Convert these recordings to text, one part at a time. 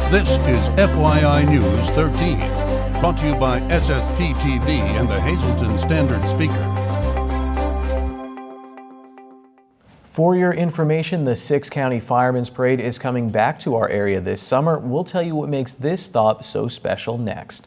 This is FYI News 13, brought to you by SSPTV and the Hazleton Standard Speaker. For your information, the 6-County Firemen's Parade is coming back to our area this summer. We'll tell you what makes this stop so special next.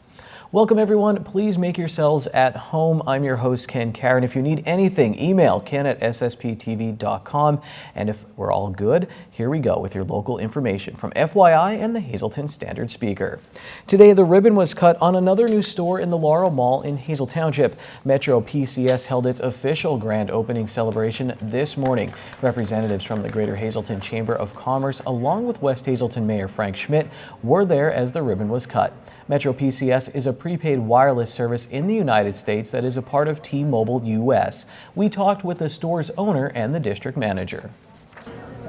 Welcome everyone. Please make yourselves at home. I'm your host, Ken Karen. If you need anything, email ken@ssptv.com. And if we're all good, here we go with your local information from FYI and the Hazleton Standard Speaker. Today, the ribbon was cut on another new store in the Laurel Mall in Hazel Township. Metro PCS held its official grand opening celebration this morning. Representatives from the Greater Hazleton Chamber of Commerce, along with West Hazleton Mayor Frank Schmidt, were there as the ribbon was cut. Metro PCS is a prepaid wireless service in the United States that is a part of T-Mobile US. We talked with the store's owner and the district manager.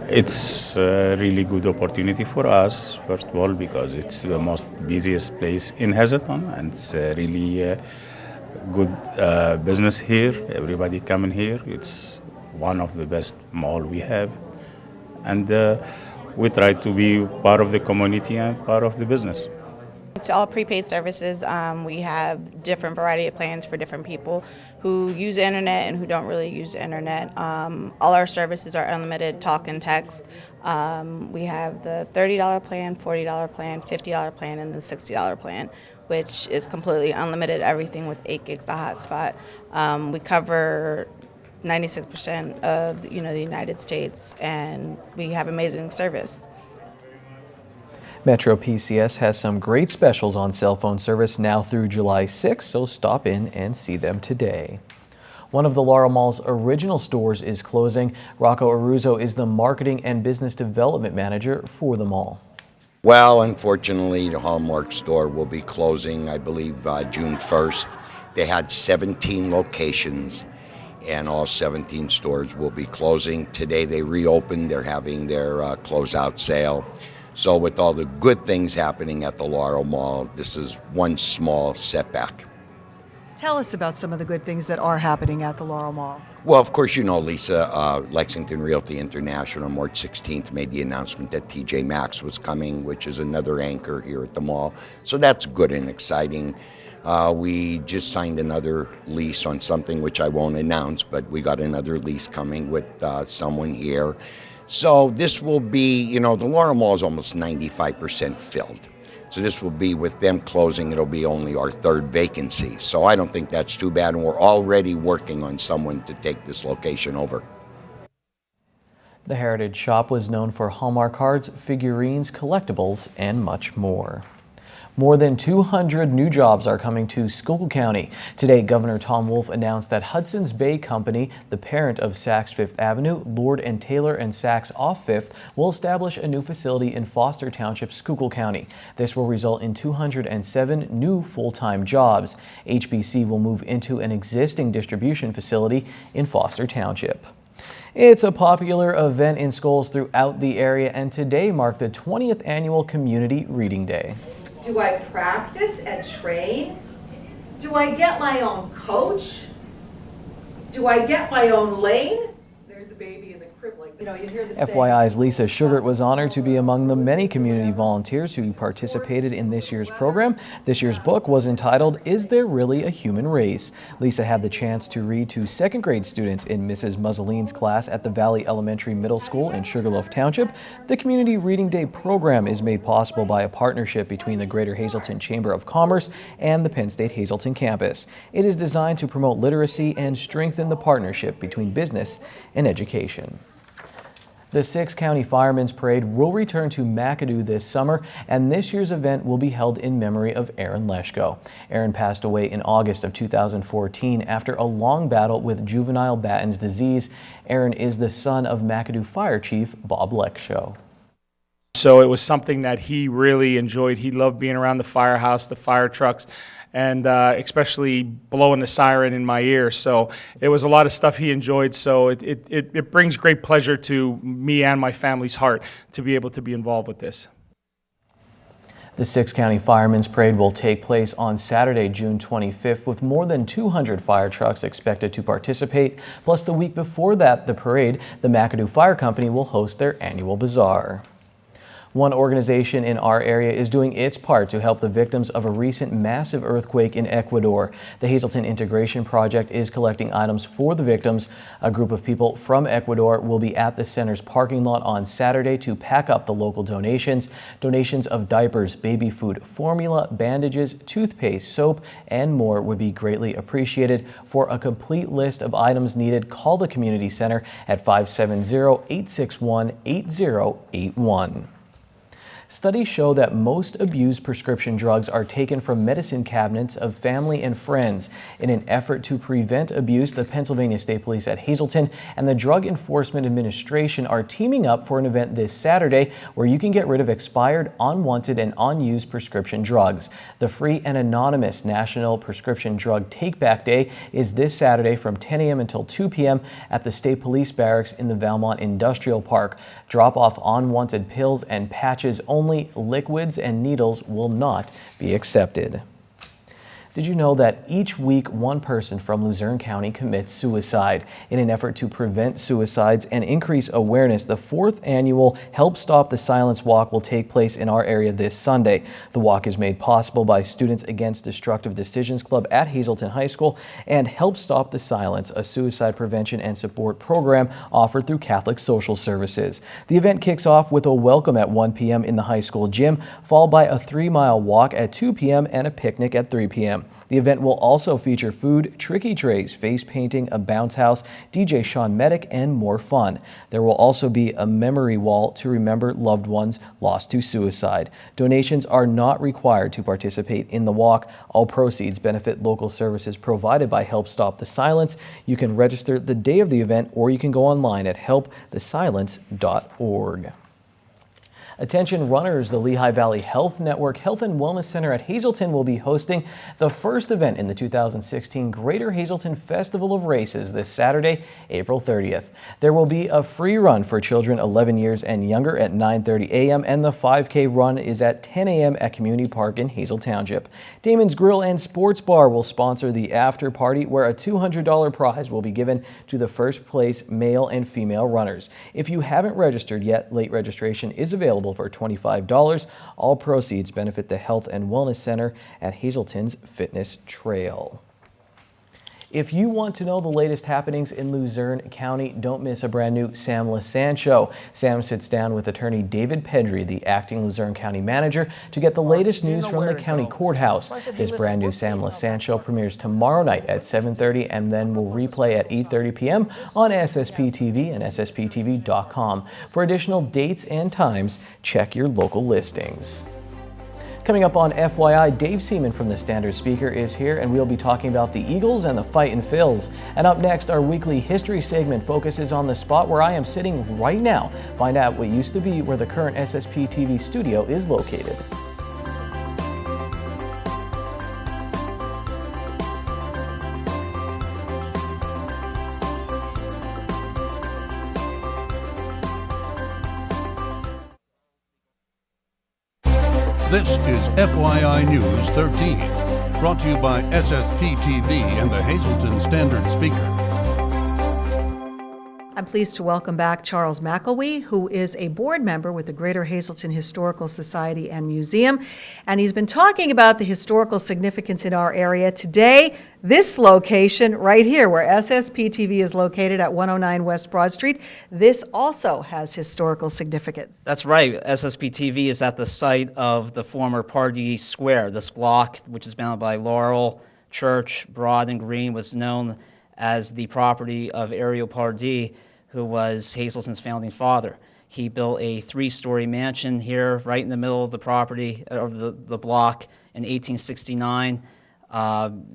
It's a really good opportunity for us, first of all, because it's the most busiest place in Hazleton, and it's a really good business here. Everybody coming here. It's one of the best mall we have, and we try to be part of the community and part of the business. It's all prepaid services. We have different variety of plans for different people who use the internet and who don't really use the internet. All our services are unlimited talk and text. We have the $30 plan, $40 plan, $50 plan, and the $60 plan, which is completely unlimited, everything with 8 gigs of hotspot. We cover 96% of the United States, and we have amazing service. Metro PCS has some great specials on cell phone service now through July 6th, so stop in and see them today. One of the Laurel Mall's original stores is closing. Rocco Aruzo is the Marketing and Business Development Manager for the mall. Well, unfortunately, the Hallmark store will be closing, I believe, June 1st. They had 17 locations, and all 17 stores will be closing. Today they reopened. They're having their closeout sale. So with all the good things happening at the Laurel Mall, this is one small setback. Tell us about some of the good things that are happening at the Laurel Mall. Well, of course, you know, Lisa, Lexington Realty International on March 16th made the announcement that TJ Maxx was coming, which is another anchor here at the mall. So that's good and exciting. We just signed another lease on something which I won't announce, but we got another lease coming with someone here. So this will be, the Laurel Mall is almost 95% filled. So this will be, with them closing, it'll be only our third vacancy. So I don't think that's too bad, and we're already working on someone to take this location over. The Heritage Shop was known for Hallmark cards, figurines, collectibles, and much more. More than 200 new jobs are coming to Schuylkill County. Today, Governor Tom Wolf announced that Hudson's Bay Company, the parent of Saks Fifth Avenue, Lord & Taylor, and Saks Off Fifth, will establish a new facility in Foster Township, Schuylkill County. This will result in 207 new full-time jobs. HBC will move into an existing distribution facility in Foster Township. It's a popular event in schools throughout the area, and today marked the 20th annual Community Reading Day. Do I practice and train? Do I get my own coach? Do I get my own lane? There's the baby in the crib, like, you hear the FYI's Lisa Sugart was honored to be among the many community volunteers who participated in this year's program. This year's book was entitled, Is There Really a Human Race? Lisa had the chance to read to second grade students in Mrs. Muzzoline's class at the Valley Elementary Middle School in Sugarloaf Township. The Community Reading Day program is made possible by a partnership between the Greater Hazleton Chamber of Commerce and the Penn State Hazleton campus. It is designed to promote literacy and strengthen the partnership between business and education. The 6-County Firemen's Parade will return to McAdoo this summer, and this year's event will be held in memory of Aaron Leshko. Aaron passed away in August of 2014 after a long battle with juvenile Batten's disease. Aaron is the son of McAdoo Fire Chief Bob Leshko. So it was something that he really enjoyed. He loved being around the firehouse, the fire trucks, and especially blowing the siren in my ear. So it was a lot of stuff he enjoyed. So it brings great pleasure to me and my family's heart to be able to be involved with this. The 6-County Firemen's Parade will take place on Saturday, June 25th, with more than 200 fire trucks expected to participate. Plus, the week before that, the parade, the McAdoo Fire Company will host their annual bazaar. One organization in our area is doing its part to help the victims of a recent massive earthquake in Ecuador. The Hazleton Integration Project is collecting items for the victims. A group of people from Ecuador will be at the center's parking lot on Saturday to pack up the local donations. Donations of diapers, baby food, formula, bandages, toothpaste, soap, and more would be greatly appreciated. For a complete list of items needed, call the community center at 570-861-8081. Studies show that most abused prescription drugs are taken from medicine cabinets of family and friends. In an effort to prevent abuse, the Pennsylvania State Police at Hazleton and the Drug Enforcement Administration are teaming up for an event this Saturday where you can get rid of expired, unwanted, and unused prescription drugs. The free and anonymous National Prescription Drug Take-Back Day is this Saturday from 10 a.m. until 2 p.m. at the State Police Barracks in the Valmont Industrial Park. Drop off unwanted pills and patches only. Liquids and needles will not be accepted. Did you know that each week one person from Luzerne County commits suicide? In an effort to prevent suicides and increase awareness, the 4th annual Help Stop the Silence Walk will take place in our area this Sunday. The walk is made possible by Students Against Destructive Decisions Club at Hazleton High School and Help Stop the Silence, a suicide prevention and support program offered through Catholic Social Services. The event kicks off with a welcome at 1 p.m. in the high school gym, followed by a 3-mile walk at 2 p.m. and a picnic at 3 p.m. The event will also feature food, tricky trays, face painting, a bounce house, DJ Sean Medic, and more fun. There will also be a memory wall to remember loved ones lost to suicide. Donations are not required to participate in the walk. All proceeds benefit local services provided by Help Stop the Silence. You can register the day of the event, or you can go online at helpthesilence.org. Attention runners, the Lehigh Valley Health Network Health and Wellness Center at Hazleton will be hosting the first event in the 2016 Greater Hazleton Festival of Races this Saturday, April 30th. There will be a free run for children 11 years and younger at 9:30 a.m. and the 5K run is at 10 a.m. at Community Park in Hazel Township. Damon's Grill and Sports Bar will sponsor the after party where a $200 prize will be given to the first place male and female runners. If you haven't registered yet, late registration is available for $25. All proceeds benefit the Health and Wellness Center at Hazleton's Fitness Trail. If you want to know the latest happenings in Luzerne County, don't miss a brand new Sam Lassant show. Sam sits down with attorney David Pedri, the acting Luzerne County manager, to get the latest news from the county courthouse. This brand new Sam Lassant show premieres tomorrow night at 7:30 and then will replay at 8:30 p.m. on SSPTV and SSPTV.com. For additional dates and times, check your local listings. Coming up on FYI, Dave Seaman from the Standard Speaker is here, and we'll be talking about the Eagles and the fight in Phils. And up next, our weekly history segment focuses on the spot where I am sitting right now. Find out what used to be where the current SSPTV studio is located. This is FYI News 13, brought to you by SSPTV and the Hazleton Standard Speaker. I'm pleased to welcome back Charles McElwee, who is a board member with the Greater Hazleton Historical Society and Museum, and he's been talking about the historical significance in our area. Today, this location right here, where SSPTV is located at 109 West Broad Street, this also has historical significance. That's right. SSPTV is at the site of the former Pardee Square. This block, which is bounded by Laurel, Church, Broad, and Green, was known as the property of Ariel Pardee, who was Hazleton's founding father. He built a 3-story mansion here right in the middle of the property, of the block, in 1869.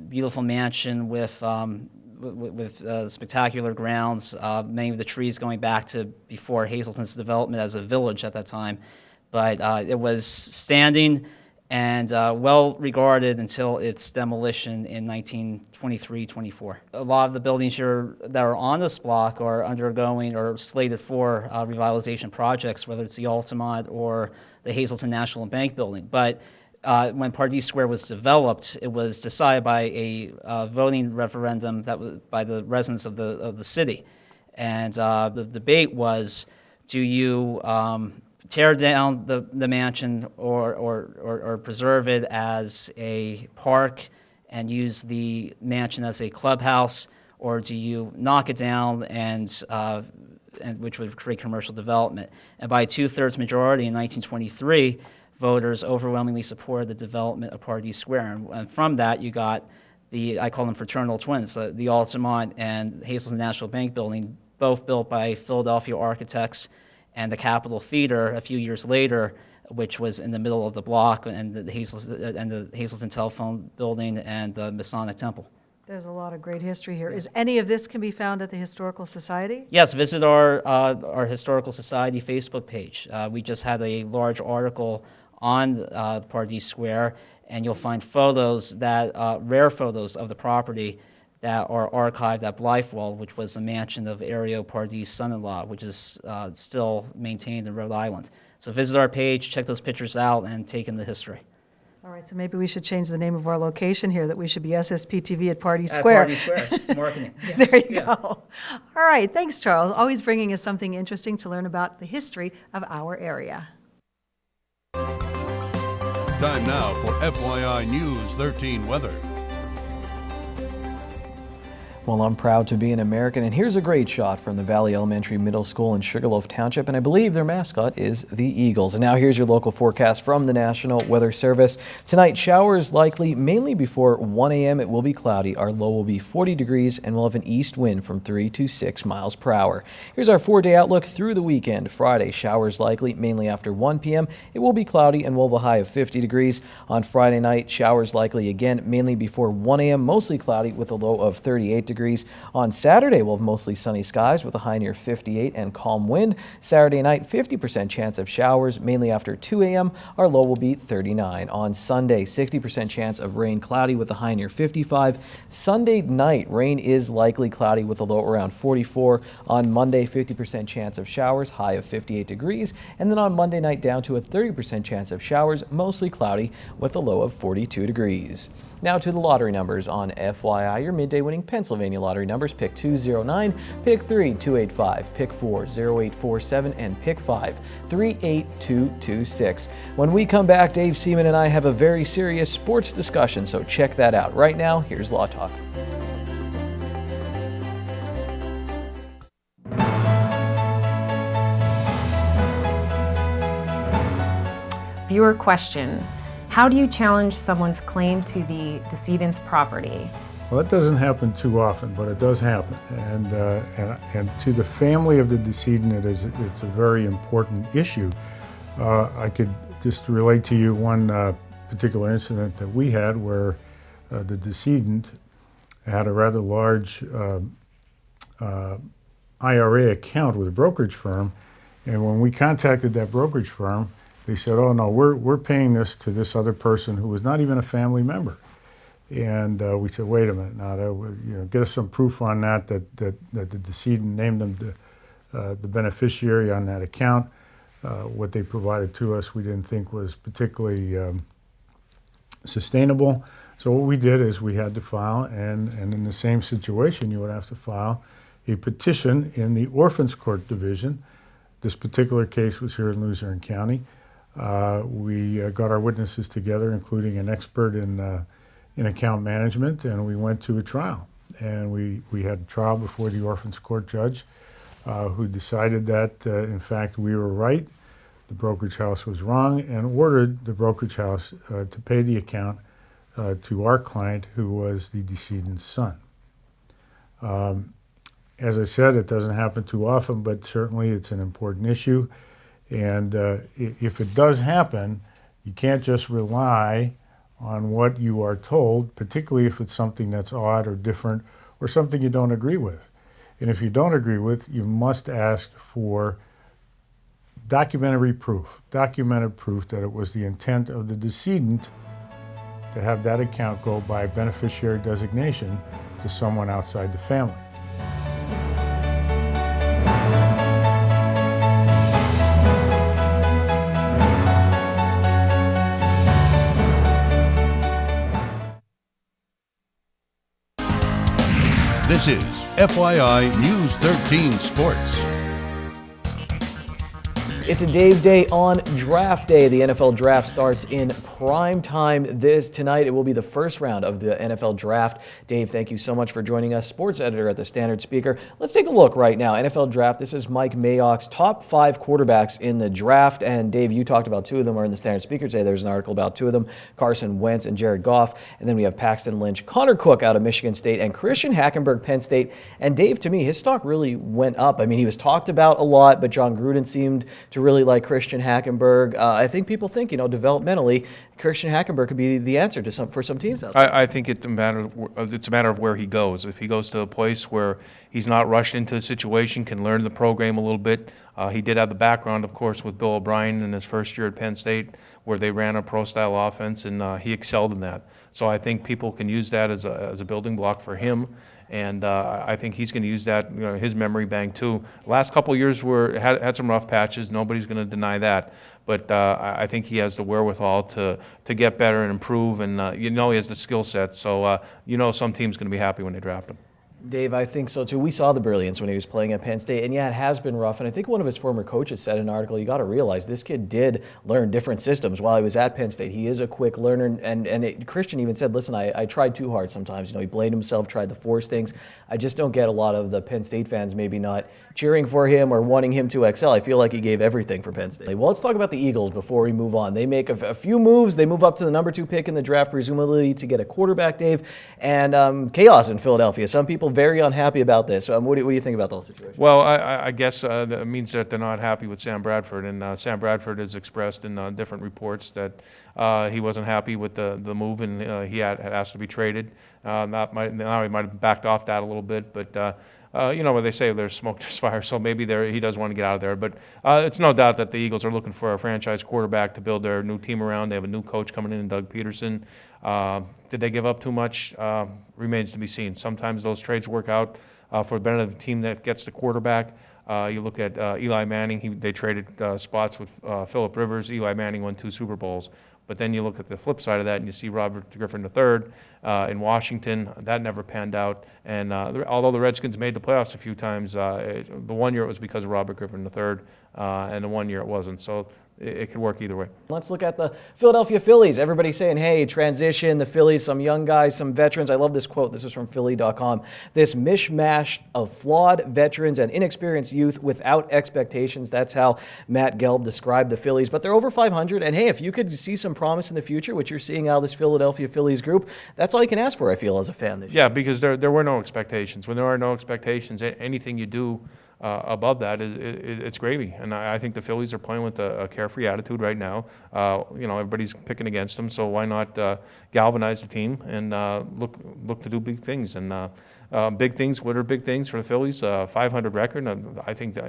Beautiful mansion with spectacular grounds, many of the trees going back to before Hazleton's development as a village at that time. But it was standing and well regarded until its demolition in 1923-24. A lot of the buildings here that are on this block are undergoing or slated for revitalization projects, whether it's the Altamont or the Hazleton National Bank building. But when Pardee Square was developed, it was decided by a voting referendum that was by the residents of the city, and the debate was, do you tear down the mansion or preserve it as a park and use the mansion as a clubhouse, or do you knock it down and which would create commercial development? And by a 2/3 majority in 1923, voters overwhelmingly supported the development of Pardee Square. And from that, you got I call them fraternal twins, the Altamont and Hazleton National Bank building, both built by Philadelphia architects, and the Capitol Theater a few years later, which was in the middle of the block, and the Hazleton Telephone Building and the Masonic Temple. There's a lot of great history here. Is any of this can be found at the Historical Society? Yes, visit our Historical Society Facebook page. We just had a large article on Pardee Square, and you'll find photos rare photos of the property that are archived at Blythewell, which was the mansion of Ario Pardee's son-in-law, which is still maintained in Rhode Island. So visit our page, check those pictures out, and take in the history. All right, so maybe we should change the name of our location here, that we should be SSPTV at Pardee Square. At Pardee Square, marketing. Yes. There you go. All right, thanks, Charles. Always bringing us something interesting to learn about the history of our area. Time now for FYI News 13 weather. Well, I'm proud to be an American, and here's a great shot from the Valley Elementary Middle School in Sugarloaf Township, and I believe their mascot is the Eagles. And now here's your local forecast from the National Weather Service. Tonight, showers likely mainly before 1 a.m. It will be cloudy. Our low will be 40 degrees, and we'll have an east wind from 3 to 6 miles per hour. Here's our 4-day outlook through the weekend. Friday, showers likely mainly after 1 p.m. It will be cloudy, and we'll have a high of 50 degrees. On Friday night, showers likely again mainly before 1 a.m. Mostly cloudy with a low of 38 degrees. On Saturday, we'll have mostly sunny skies with a high near 58 and calm wind. Saturday night, 50% chance of showers, mainly after 2 a.m. Our low will be 39. On Sunday, 60% chance of rain, cloudy with a high near 55. Sunday night, rain is likely cloudy with a low around 44. On Monday, 50% chance of showers, high of 58 degrees. And then on Monday night, down to a 30% chance of showers, mostly cloudy with a low of 42 degrees. Now to the lottery numbers on FYI. Your midday winning Pennsylvania lottery numbers: pick 209, pick 3 285, pick 4 0847, and pick 5 38226. When we come back, Dave Seaman and I have a very serious sports discussion, so check that out. Right now, here's Law Talk. Viewer question: how do you challenge someone's claim to the decedent's property? Well, that doesn't happen too often, but it does happen. And to the family of the decedent, it's a very important issue. I could just relate to you one particular incident that we had where the decedent had a rather large IRA account with a brokerage firm, and when we contacted that brokerage firm, they said, "Oh no, we're paying this to this other person who was not even a family member." And we said, "Wait a minute, now get us some proof on that the decedent named them the beneficiary on that account." What they provided to us, we didn't think was particularly sustainable. So what we did is we had to file, and in the same situation, you would have to file a petition in the Orphans Court Division. This particular case was here in Luzerne County. We got our witnesses together, including an expert in account management, and we went to a trial. And we had a trial before the Orphans Court judge, who decided that, in fact, we were right, the brokerage house was wrong, and ordered the brokerage house to pay the account to our client, who was the decedent's son. As I said, it doesn't happen too often, but certainly it's an important issue. And if it does happen, you can't just rely on what you are told, particularly if it's something that's odd or different or something you don't agree with. And if you don't agree with, you must ask for documented proof that it was the intent of the decedent to have that account go by beneficiary designation to someone outside the family. This is FYI News 13 Sports. It's a Dave Day on Draft Day. The NFL Draft starts in prime time tonight. It will be the first round of the NFL Draft. Dave, thank you so much for joining us, sports editor at the Standard Speaker. Let's take a look right now. NFL Draft, this is Mike Mayock's top 5 quarterbacks in the draft. And Dave, you talked about 2 of them are in the Standard Speaker today. There's an article about 2 of them, Carson Wentz and Jared Goff. And then we have Paxton Lynch, Connor Cook out of Michigan State, and Christian Hackenberg, Penn State. And Dave, to me, his stock really went up. I mean, he was talked about a lot, but John Gruden seemed to really like Christian Hackenberg. I think people think, developmentally, Christian Hackenberg could be the answer for some teams out there. I think it's a matter of where he goes. If he goes to a place where he's not rushed into the situation, can learn the program a little bit. He did have the background, of course, with Bill O'Brien in his first year at Penn State, where they ran a pro-style offense, and he excelled in that. So I think people can use that as a building block for him. And I think he's going to use that, his memory bank too. Last couple of years had some rough patches. Nobody's going to deny that. But I think he has the wherewithal to get better and improve. And he has the skill set. So some team's going to be happy when they draft him. Dave, I think so too. We saw the brilliance when he was playing at Penn State, and yeah, it has been rough. And I think one of his former coaches said in an article, you got to realize this kid did learn different systems while he was at Penn State. He is a quick learner, and Christian even said, listen, I tried too hard sometimes. He blamed himself, tried to force things. I just don't get a lot of the Penn State fans maybe not cheering for him or wanting him to excel. I feel like he gave everything for Penn State. Well, let's talk about the Eagles before we move on. They make a few moves. They move up to the number 2 pick in the draft, presumably to get a quarterback, Dave, and chaos in Philadelphia. Some people very unhappy about this. What do you think about those situations? Well, I guess that means that they're not happy with Sam Bradford, and Sam Bradford has expressed in different reports that he wasn't happy with the move, and he had asked to be traded. Now he might have backed off that a little bit, but what they say, there's smoke, there's fire, so maybe he does want to get out of there. But it's no doubt that the Eagles are looking for a franchise quarterback to build their new team around. They have a new coach coming in, Doug Peterson. Did they give up too much? Remains to be seen. Sometimes those trades work out for the benefit of the team that gets the quarterback. You look at Eli Manning, they traded spots with Phillip Rivers. Eli Manning won 2 Super Bowls. But then you look at the flip side of that and you see Robert Griffin III in Washington. That never panned out. And although the Redskins made the playoffs a few times, the one year it was because of Robert Griffin III, and the one year it wasn't. So it could work either way. Let's look at the Philadelphia Phillies. Everybody's saying, hey, transition, the Phillies, some young guys, some veterans. I love this quote. This is from Philly.com. This mishmash of flawed veterans and inexperienced youth without expectations. That's how Matt Gelb described the Phillies. But they're over 500. And hey, if you could see some promise in the future, which you're seeing out of this Philadelphia Phillies group, that's all you can ask for, I feel, as a fan this year. Yeah, because there were no expectations. When there are no expectations, anything you do above that, it's gravy. And I think the Phillies are playing with a carefree attitude right now. Everybody's picking against them, so why not galvanize the team and look to do big things? And big things, what are big things for the Phillies? 500 record. I think that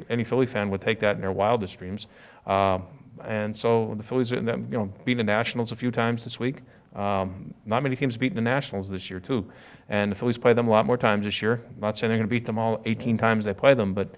any Philly fan would take that in their wildest dreams. And so the Phillies are, beating the Nationals a few times this week. Not many teams beating the Nationals this year, too. And the Phillies play them a lot more times this year. I'm not saying they're going to beat them all 18 times they play them, but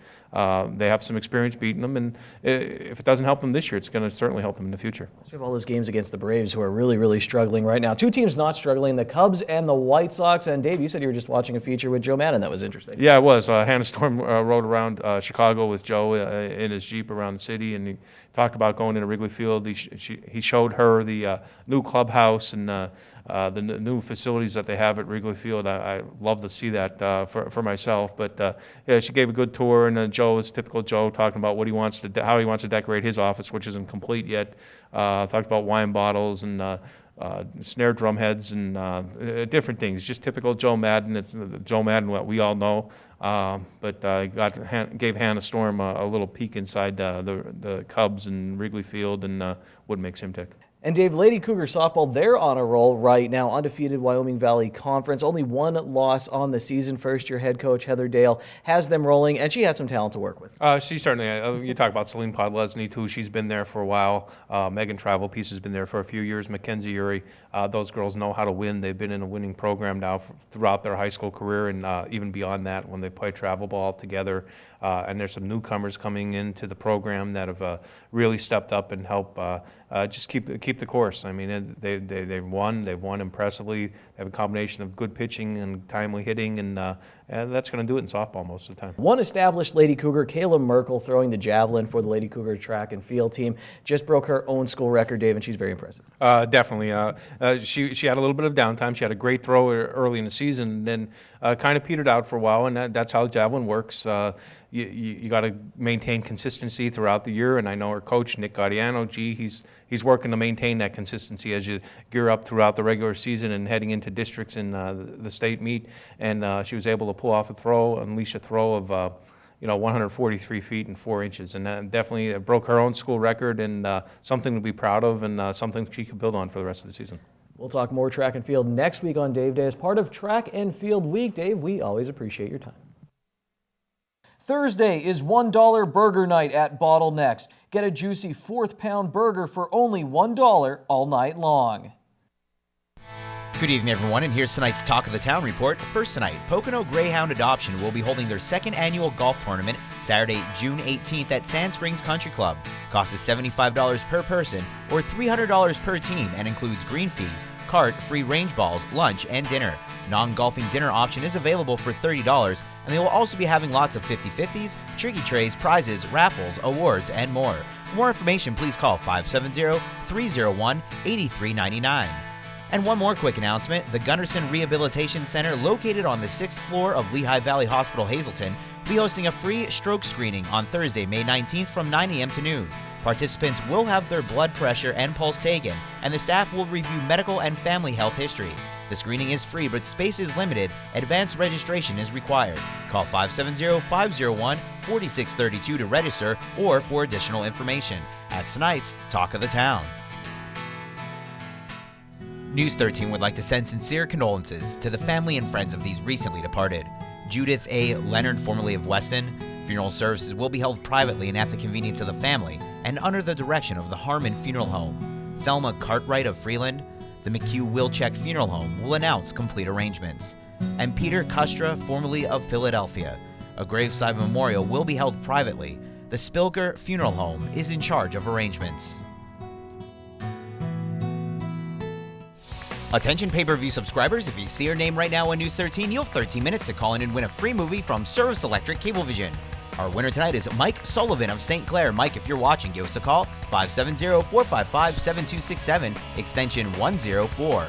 they have some experience beating them. And if it doesn't help them this year, it's going to certainly help them in the future. You have all those games against the Braves who are really, really struggling right now. 2 teams not struggling, the Cubs and the White Sox. And Dave, you said you were just watching a feature with Joe Madden. That was interesting. Yeah, it was. Hannah Storm rode around Chicago with Joe in his Jeep around the city, and he talked about going into Wrigley Field. He showed her the new clubhouse and the new facilities that they have at Wrigley Field. I love to see that for myself. But she gave a good tour, and Joe is typical Joe, talking about what he wants to, how he wants to decorate his office, which isn't complete yet. Talked about wine bottles and snare drum heads and different things. Just typical Joe Madden. It's Joe Madden, what we all know. But gave Hannah Storm a little peek inside the Cubs and Wrigley Field and what makes him tick. And Dave, Lady Cougar softball, they're on a roll right now. Undefeated Wyoming Valley Conference. Only 1 loss on the season. First-year head coach Heather Dale has them rolling, and she had some talent to work with. She certainly, you talk about Celine Podlesny, too. She's been there for a while. Megan Travelpiece has been there for a few years. Mackenzie Uri. Those girls know how to win. They've been in a winning program now throughout their high school career and even beyond that when they play travel ball together. And there's some newcomers coming into the program that have really stepped up and help just keep keep the course. I mean, they've won impressively. They have a combination of good pitching and timely hitting, and that's going to do it in softball most of the time. One established Lady Cougar, Kayla Merkel, throwing the javelin for the Lady Cougar track and field team, just broke her own school record, Dave, and she's very impressive. Definitely. She had a little bit of downtime. She had a great throw early in the season, and then kind of petered out for a while, and that's how javelin works. You got to maintain consistency throughout the year, and I know her coach, Nick Gaudiano, he's working to maintain that consistency as you gear up throughout the regular season and heading into districts in the state meet, and she was able to pull off a throw, unleash a throw of 143 feet and 4 inches, and that definitely broke her own school record, and something to be proud of, and something she could build on for the rest of the season. We'll talk more track and field next week on Dave Day as part of Track and Field Week. Dave, we always appreciate your time. Thursday is $1 burger night at Bottlenecks. Get a juicy 4th pound burger for only $1 all night long. Good evening, everyone, and here's tonight's Talk of the Town report. First tonight, Pocono Greyhound Adoption will be holding their 2nd annual golf tournament Saturday, June 18th at Sand Springs Country Club. Cost is $75 per person or $300 per team and includes green fees, cart, free range balls, lunch, and dinner. Non-golfing dinner option is available for $30, and they will also be having lots of 50-50s, tricky trays, prizes, raffles, awards, and more. For more information, please call 570-301-8399. And one more quick announcement, the Gunderson Rehabilitation Center, located on the 6th floor of Lehigh Valley Hospital, Hazleton, will be hosting a free stroke screening on Thursday, May 19th from 9 a.m. to noon. Participants will have their blood pressure and pulse taken, and the staff will review medical and family health history. The screening is free, but space is limited. Advanced registration is required. Call 570-501-4632 to register or for additional information. That's tonight's Talk of the Town. News 13 would like to send sincere condolences to the family and friends of these recently departed. Judith A. Leonard, formerly of Weston. Funeral services will be held privately and at the convenience of the family and under the direction of the Harmon Funeral Home. Thelma Cartwright of Freeland. The McHugh Wilczek Funeral Home will announce complete arrangements. And Peter Kustra, formerly of Philadelphia. A graveside memorial will be held privately. The Spilker Funeral Home is in charge of arrangements. Attention pay-per-view subscribers, if you see your name right now on News 13, you'll have 13 minutes to call in and win a free movie from Service Electric Cablevision. Our winner tonight is Mike Sullivan of St. Clair. Mike, if you're watching, give us a call, 570-455-7267, extension 104.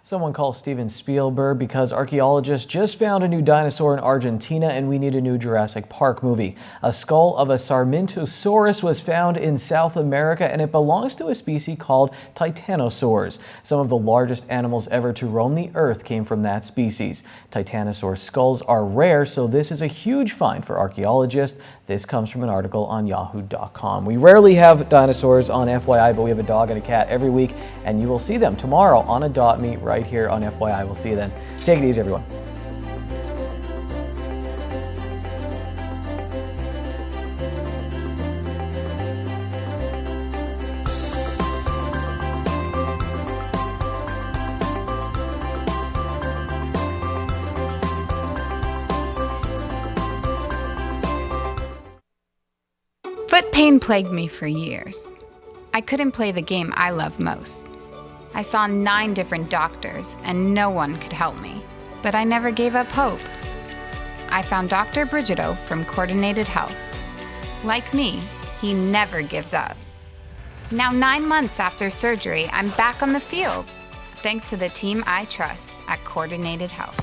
Someone call Steven Spielberg because archaeologists just found a new dinosaur in Argentina and we need a new Jurassic Park movie. A skull of a Sarmentosaurus was found in South America and it belongs to a species called titanosaurs. Some of the largest animals ever to roam the earth came from that species. Titanosaur skulls are rare, so this is a huge find for archaeologists. This comes from an article on yahoo.com. We rarely have dinosaurs on FYI, but we have a dog and a cat every week, and you will see them tomorrow on Adopt Me right here on FYI. We'll see you then. Take it easy, everyone. Foot pain plagued me for years. I couldn't play the game I love most. I saw 9 different doctors and no one could help me, but I never gave up hope. I found Dr. Brigido from Coordinated Health. Like me, he never gives up. Now 9 months after surgery, I'm back on the field, thanks to the team I trust at Coordinated Health.